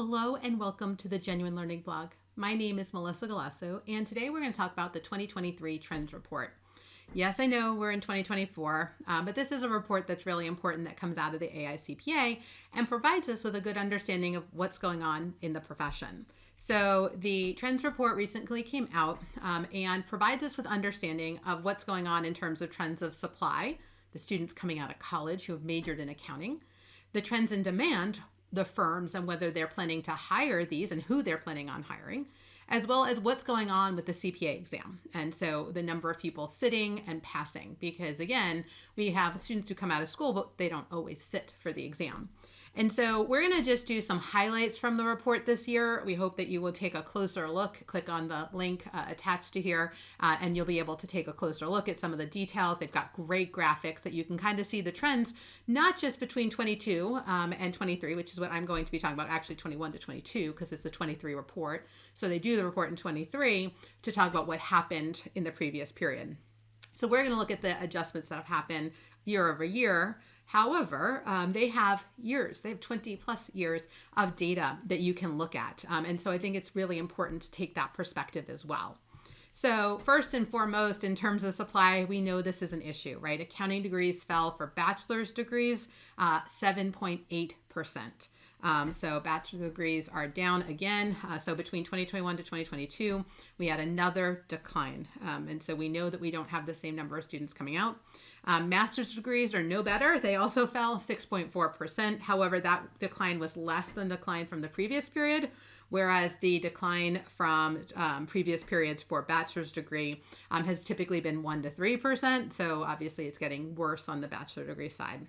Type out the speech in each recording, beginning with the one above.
Hello and welcome to the Genuine Learning blog. My name is Melissa Galasso, and today we're going to talk about the 2023 Trends Report. Yes, I know we're in 2024, but this is a report that's really important that comes out of the AICPA and provides us with a good understanding of what's going on in the profession. So the Trends Report recently came out and provides us with understanding of what's going on in terms of trends of supply, the students coming out of college who have majored in accounting, the trends in demand, the firms and whether they're planning to hire these and who they're planning on hiring, as well as what's going on with the CPA exam. And so the number of people sitting and passing, because again, we have students who come out of school, but they don't always sit for the exam. And so we're going to just do some highlights from the report this year. We hope that you will take a closer look, click on the link attached to here, and you'll be able to take a closer look at some of the details. They've got great graphics that you can kind of see the trends, not just between 22 and 23, which is what I'm going to be talking about, actually 21 to 22, because it's the 23 report. So they do the report in 23 to talk about what happened in the previous period. So we're going to look at the adjustments that have happened year over year. However, they have years, they have 20 plus years of data that you can look at. And so I think it's really important to take that perspective as well. So first and foremost, in terms of supply, we know this is an issue, right? Accounting degrees fell for bachelor's degrees, 7.8%. So bachelor's degrees are down again. So between 2021 to 2022, we had another decline. And so we know that we don't have the same number of students coming out. Master's degrees are no better. They also fell 6.4%. However, that decline was less than the decline from the previous period, whereas the decline from previous periods for bachelor's degree has typically been 1 to 3%. So obviously it's getting worse on the bachelor degree side.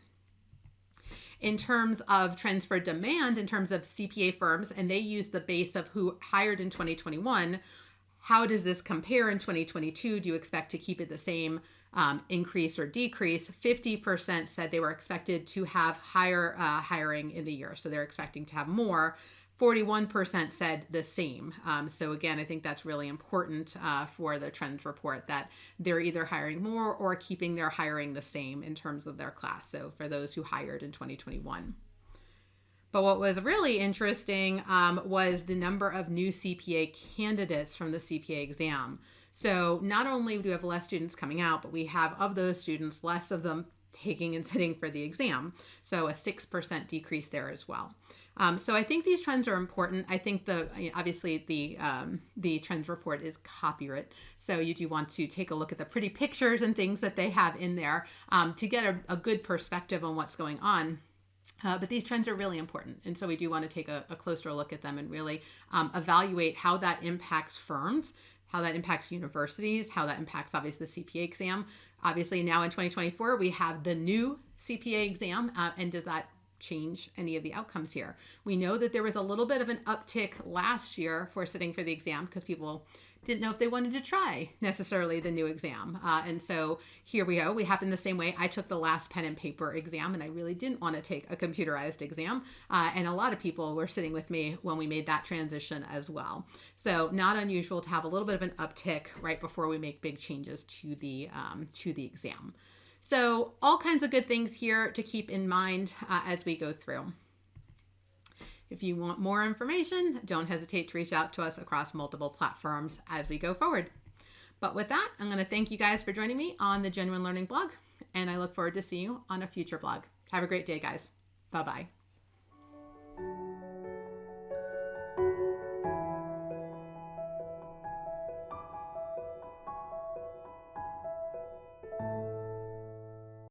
In terms of trends for demand, in terms of CPA firms, and they use the base of who hired in 2021, how does this compare in 2022? Do you expect to keep it the same, increase or decrease? 50% said they were expected to have higher hiring in the year. So they're expecting to have more. 41% said the same. So again, I think that's really important for the trends report, that they're either hiring more or keeping their hiring the same in terms of their class. So for those who hired in 2021. But what was really interesting was the number of new CPA candidates from the CPA exam. So not only do we have less students coming out, but we have, of those students, less of them taking and sitting for the exam. So a 6% decrease there as well. So I think these trends are important. I think obviously the trends report is copyright. So you do want to take a look at the pretty pictures and things that they have in there to get a good perspective on what's going on. But these trends are really important. And so we do want to take a closer look at them and really evaluate how that impacts firms, how that impacts universities, how that impacts obviously the CPA exam. Obviously now in 2024, we have the new CPA exam. And does that change any of the outcomes here? We know that there was a little bit of an uptick last year for sitting for the exam because people didn't know if they wanted to try necessarily the new exam. And so here we go. We happened the same way. I took the last pen and paper exam and I really didn't want to take a computerized exam. And a lot of people were sitting with me when we made that transition as well. So not unusual to have a little bit of an uptick right before we make big changes to the exam. So all kinds of good things here to keep in mind as we go through. If you want more information, don't hesitate to reach out to us across multiple platforms as we go forward. But with that, I'm going to thank you guys for joining me on the Genuine Learning blog, and I look forward to seeing you on a future blog. Have a great day, guys. Bye-bye.